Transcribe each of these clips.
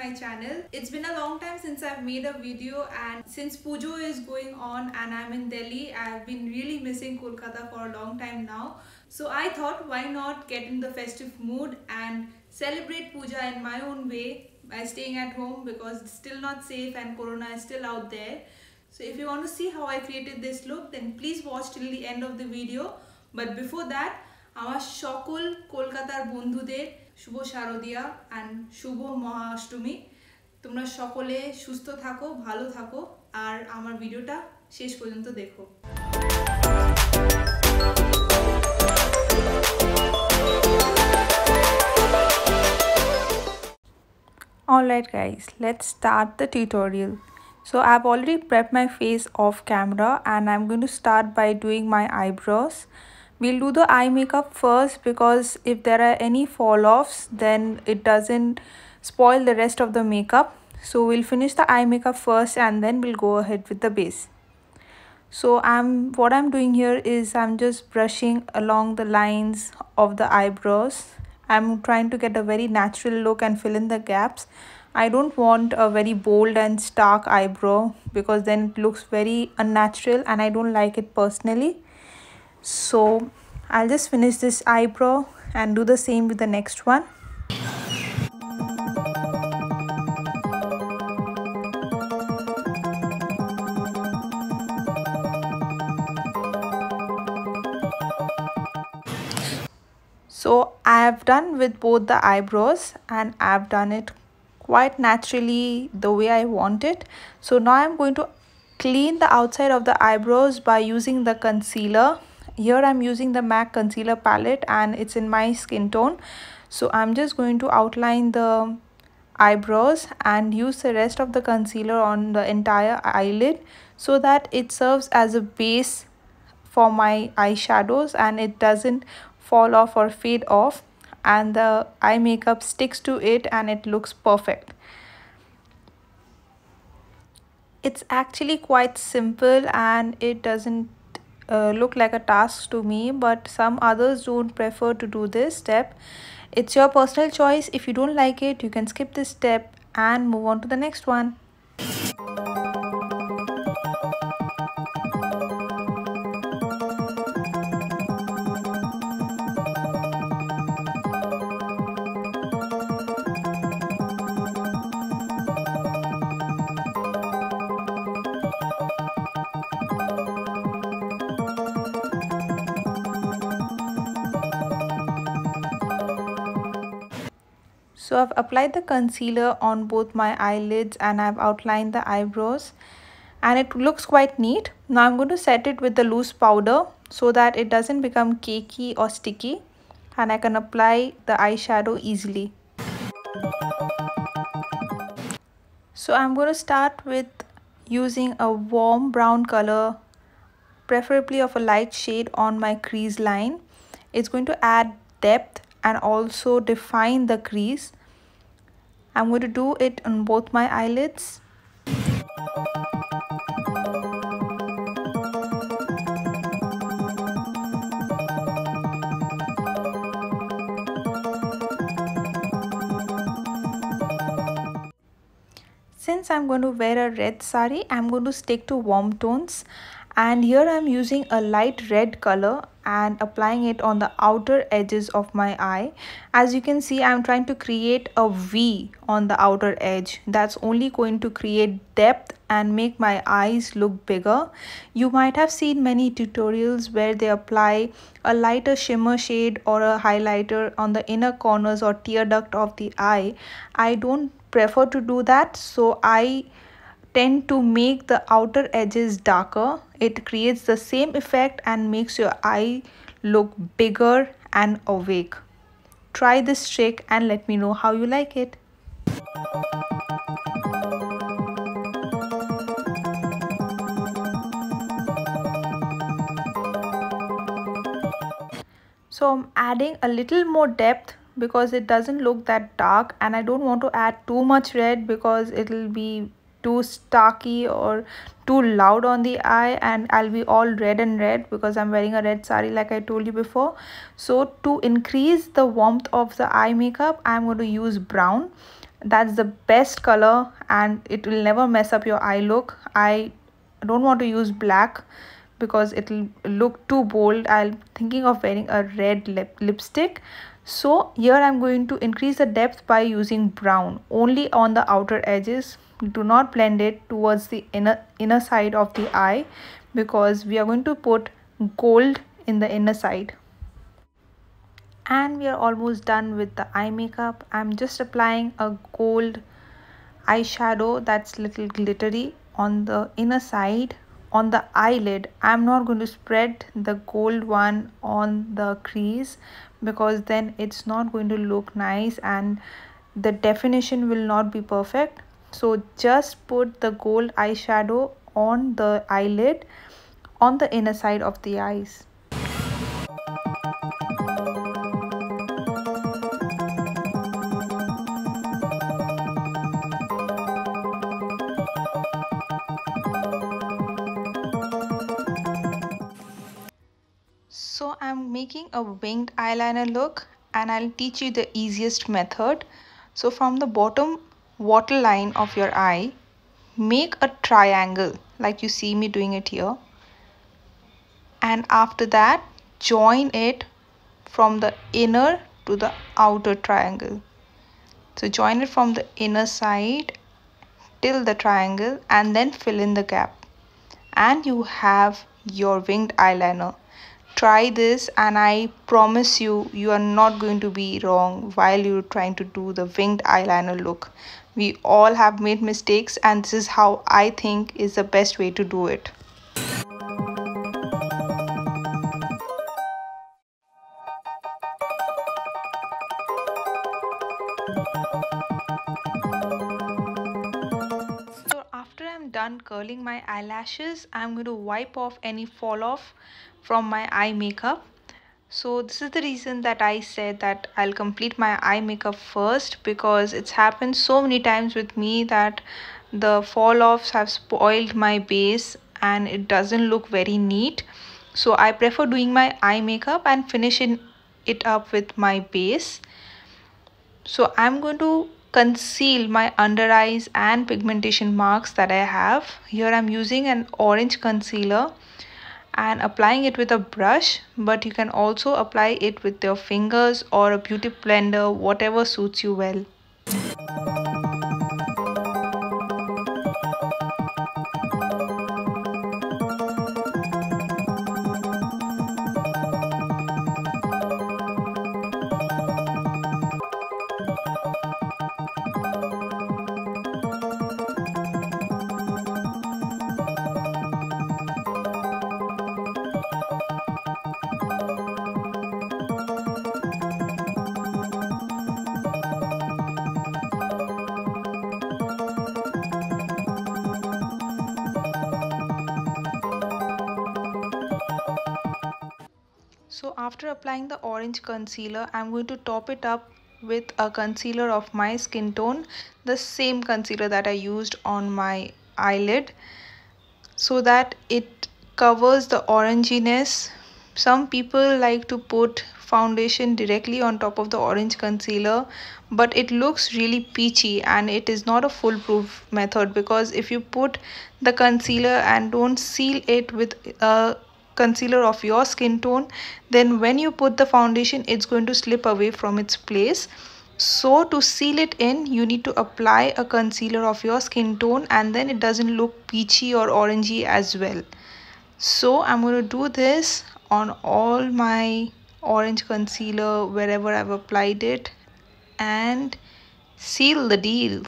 my channel. It's been a long time since I've made a video, and since Pujo is going on and I'm in Delhi, I've been really missing Kolkata for a long time now. So I thought, why not get in the festive mood and celebrate Puja in my own way by staying at home, because it's still not safe and Corona is still out there. So if you want to see how I created this look, then please watch till the end of the video. But before that, আমার সকল কলকাতার বন্ধুদের শুভ শারদিয়া and শুভ মহাষ্টমী। তোমরা সকলে সুস্থ থাকো, ভালো থাকো, আর আমার ভিডিওটা শেষ পর্যন্ত দেখো। Alright guys, let's start the tutorial. So I've already prepped my face off camera and I'm going to start by doing my eyebrows. We'll do the eye makeup first because if there are any fall offs then it doesn't spoil the rest of the makeup. So we'll finish the eye makeup first and then we'll go ahead with the base. So what I'm doing here is I'm just brushing along the lines of the eyebrows. I'm trying to get a very natural look and fill in the gaps. I don't want a very bold and stark eyebrow because then it looks very unnatural and I don't like it personally. So I'll just finish this eyebrow and do the same with the next one. So I have done with both the eyebrows and I've done it quite naturally the way I want it. So now I'm going to clean the outside of the eyebrows by using the concealer. Here I'm using the MAC concealer palette and it's in my skin tone. So I'm just going to outline the eyebrows and use the rest of the concealer on the entire eyelid so that it serves as a base for my eyeshadows and it doesn't fall off or fade off, and the eye makeup sticks to it and it looks perfect. It's actually quite simple and it doesn't look like a task to me, but some others don't prefer to do this step. It's your personal choice. If you don't like it, you can skip this step and move on to the next one. So I've applied the concealer on both my eyelids and I've outlined the eyebrows and it looks quite neat. Now I'm going to set it with the loose powder so that it doesn't become cakey or sticky and I can apply the eyeshadow easily. So I'm going to start with using a warm brown color, preferably of a light shade, on my crease line. It's going to add depth and also define the crease. I'm going to do it on both my eyelids. Since I'm going to wear a red sari, I'm going to stick to warm tones. And here I'm using a light red color and applying it on the outer edges of my eye. As you can see, I'm trying to create a V on the outer edge. That's only going to create depth and make my eyes look bigger. You might have seen many tutorials where they apply a lighter shimmer shade or a highlighter on the inner corners or tear duct of the eye. I don't prefer to do that, so I tend to make the outer edges darker. It creates the same effect and makes your eye look bigger and awake. Try this trick and let me know how you like it. So I'm adding a little more depth because it doesn't look that dark, and I don't want to add too much red because it'll be too starky or too loud on the eye and I'll be all red and red because I'm wearing a red sari like I told you before. So to increase the warmth of the eye makeup, I'm going to use brown. That's the best color and it will never mess up your eye look. I don't want to use black because it will look too bold. I'm thinking of wearing a red lipstick. So here I'm going to increase the depth by using brown only on the outer edges. Do not blend it towards the inner side of the eye because we are going to put gold in the inner side. And we are almost done with the eye makeup. I'm just applying a gold eyeshadow that's little glittery on the inner side on the eyelid. I'm not going to spread the gold one on the crease because then it's not going to look nice and the definition will not be perfect. So just put the gold eyeshadow on the eyelid on the inner side of the eyes. So I'm making a winged eyeliner look and I'll teach you the easiest method. So from the bottom waterline of your eye, make a triangle like you see me doing it here. And after that, join it from the inner to the outer triangle. So join it from the inner side till the triangle and then fill in the gap. And you have your winged eyeliner. Try this and I promise you, you are not going to be wrong while you're trying to do the winged eyeliner look. We all have made mistakes and this is how I think is the best way to do it. So after I'm done curling my eyelashes, I'm going to wipe off any fall off from my eye makeup. So this is the reason that I said that I'll complete my eye makeup first, because it's happened so many times with me that the fall offs have spoiled my base and it doesn't look very neat. So I prefer doing my eye makeup and finishing it up with my base. So I'm going to conceal my under eyes and pigmentation marks that I have. Here I'm using an orange concealer and applying it with a brush, but you can also apply it with your fingers or a beauty blender, whatever suits you well. So after applying the orange concealer, I'm going to top it up with a concealer of my skin tone, the same concealer that I used on my eyelid, so that it covers the oranginess. Some people like to put foundation directly on top of the orange concealer, but it looks really peachy and it is not a foolproof method, because if you put the concealer and don't seal it with a concealer of your skin tone, then when you put the foundation it's going to slip away from its place. So to seal it in, you need to apply a concealer of your skin tone and then it doesn't look peachy or orangey as well. So I'm going to do this on all my orange concealer wherever I've applied it and seal the deal.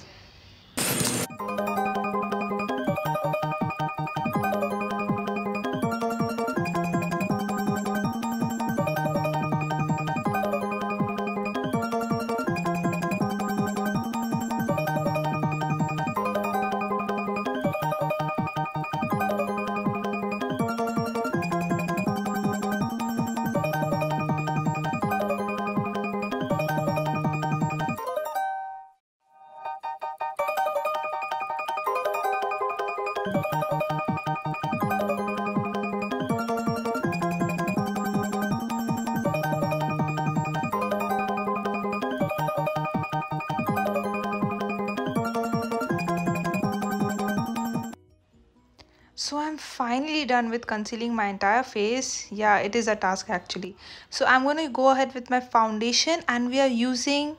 So I'm finally done with concealing my entire face. Yeah, it is a task actually. So I'm going to go ahead with my foundation, and we are using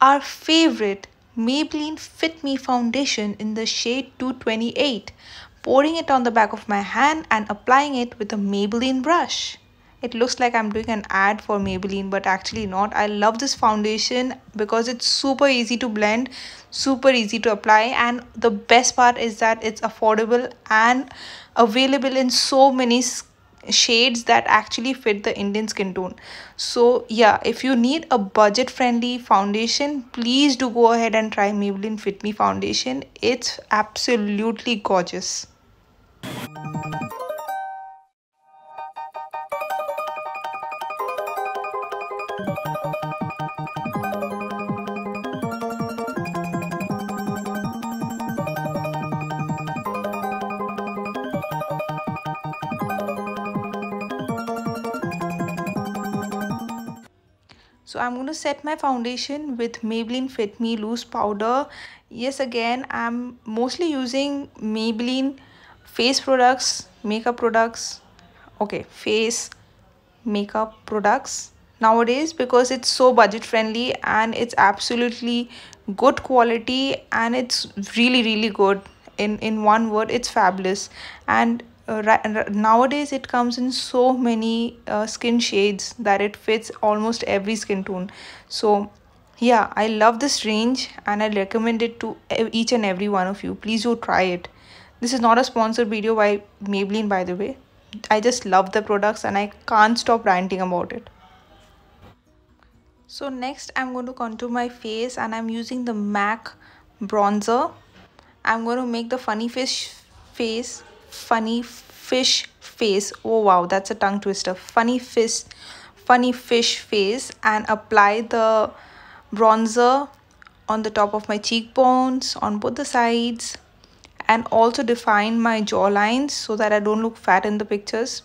our favorite Maybelline Fit Me foundation in the shade 228. Pouring it on the back of my hand and applying it with a Maybelline brush. It looks like I'm doing an ad for Maybelline, but actually not. I love this foundation because it's super easy to blend, super easy to apply, and the best part is that it's affordable and available in so many shades that actually fit the Indian skin tone. So yeah, if you need a budget friendly foundation, please do go ahead and try Maybelline Fit Me foundation. It's absolutely gorgeous. So I'm going to set my foundation with Maybelline Fit Me loose powder. Yes, again, I'm mostly using Maybelline face products, makeup products. Okay, face makeup products nowadays because it's so budget friendly and it's absolutely good quality, and it's really good. In one word, it's fabulous. And nowadays it comes in so many skin shades that it fits almost every skin tone. So yeah, I love this range and I recommend it to each and every one of you. Please do try it. This is not a sponsored video by Maybelline, by the way. I just love the products and I can't stop ranting about it. So next I'm going to contour my face, and I'm using the MAC bronzer. I'm going to make the funny fish face. Oh wow, that's a tongue twister. Funny fish face, and apply the bronzer on the top of my cheekbones, on both the sides, and also define my jawlines so that I don't look fat in the pictures.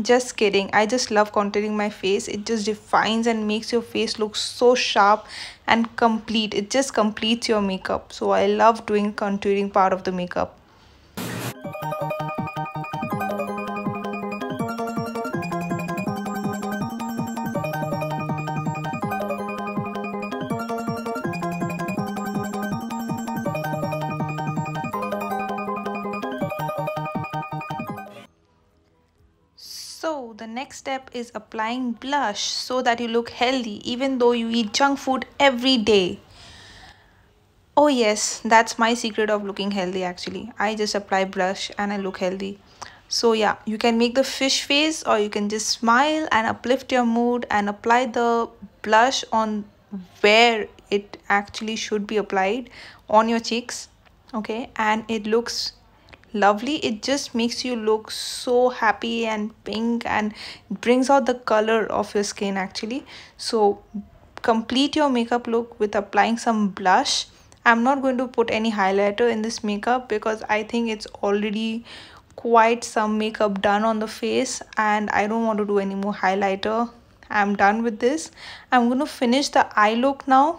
Just kidding. I just love contouring my face. It just defines and makes your face look so sharp and complete. It just completes your makeup. So I love doing contouring part of the makeup. So the next step is applying blush so that you look healthy even though you eat junk food every day. Oh yes, that's my secret of looking healthy actually. I just apply blush and I look healthy. So yeah, you can make the fish face, or you can just smile and uplift your mood and apply the blush on where it actually should be applied, on your cheeks. Okay, and it looks lovely. It just makes you look so happy and pink and brings out the color of your skin actually. So complete your makeup look with applying some blush. I'm not going to put any highlighter in this makeup because I think it's already quite some makeup done on the face and I don't want to do any more highlighter. I'm done with this. I'm going to finish the eye look now.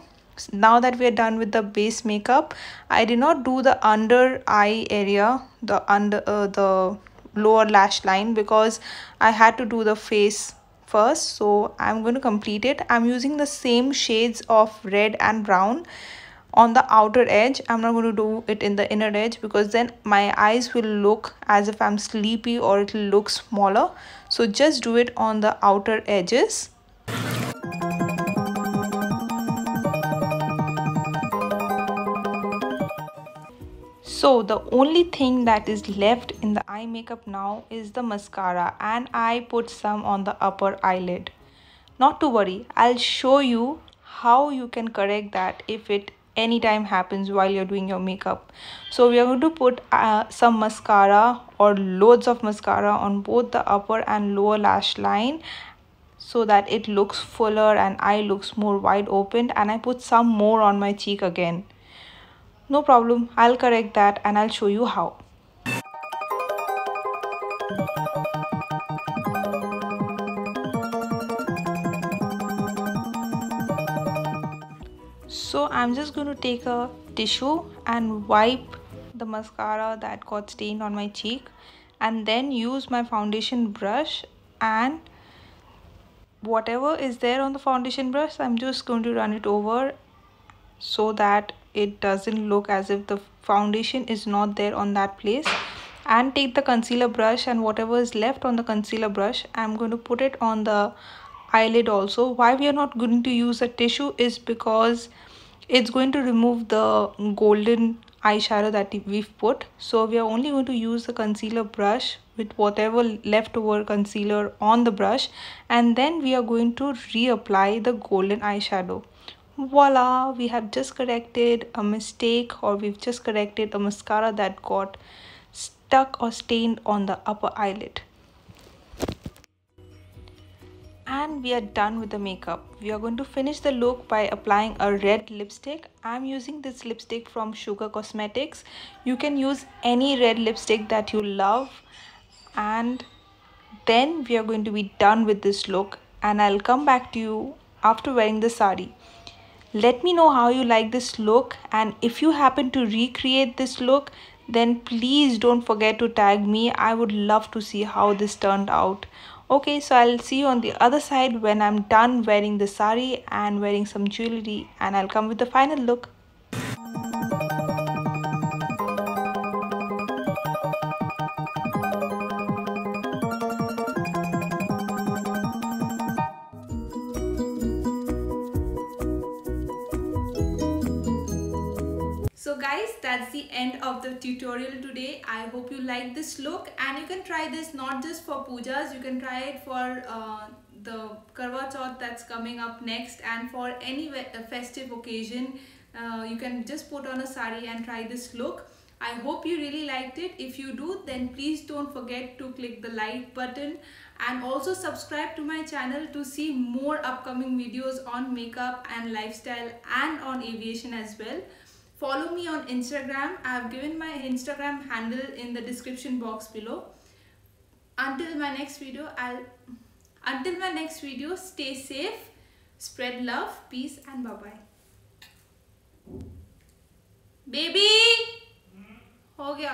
Now that we are done with the base makeup, I did not do the under eye area, the lower lash line, because I had to do the face first. So I'm going to complete it. I'm using the same shades of red and brown on the outer edge. I'm not going to do it in the inner edge because then my eyes will look as if I'm sleepy or it will look smaller. So just do it on the outer edges. So the only thing that is left in the eye makeup now is the mascara, and I put some on the upper eyelid. Not to worry, I'll show you how you can correct that if it anytime happens while you're doing your makeup. So we are going to put some mascara or loads of mascara on both the upper and lower lash line so that it looks fuller and eye looks more wide open, and I put some more on my cheek again. No problem, I'll correct that and I'll show you how. So I'm just going to take a tissue and wipe the mascara that got stained on my cheek, and then use my foundation brush, and whatever is there on the foundation brush, I'm just going to run it over so that it doesn't look as if the foundation is not there on that place. And take the concealer brush, and whatever is left on the concealer brush, I'm going to put it on the eyelid also. Why we are not going to use a tissue is because it's going to remove the golden eyeshadow that we've put. So we are only going to use the concealer brush with whatever leftover concealer on the brush, and then we are going to reapply the golden eyeshadow. Voila, we have just corrected a mistake, or we've just corrected a mascara that got stuck or stained on the upper eyelid. And we are done with the makeup. We are going to finish the look by applying a red lipstick. I'm using this lipstick from Sugar Cosmetics. You can use any red lipstick that you love. And then we are going to be done with this look, and I'll come back to you after wearing the sari. Let me know how you like this look, and if you happen to recreate this look, then please don't forget to tag me. I would love to see how this turned out. Okay, so I'll see you on the other side when I'm done wearing the sari and wearing some jewelry, and I'll come with the final look. So guys, that's the end of the tutorial today. I hope you like this look, and you can try this not just for pujas, you can try it for the Karwa Chauth that's coming up next, and for any festive occasion. You can just put on a sari and try this look. I hope you really liked it. If you do, then please don't forget to click the like button, and also subscribe to my channel to see more upcoming videos on makeup and lifestyle and on aviation as well. Follow me on Instagram. I have given my Instagram handle in the description box below. Until my next video, stay safe, spread love, peace, and bye-bye. Baby! हो गया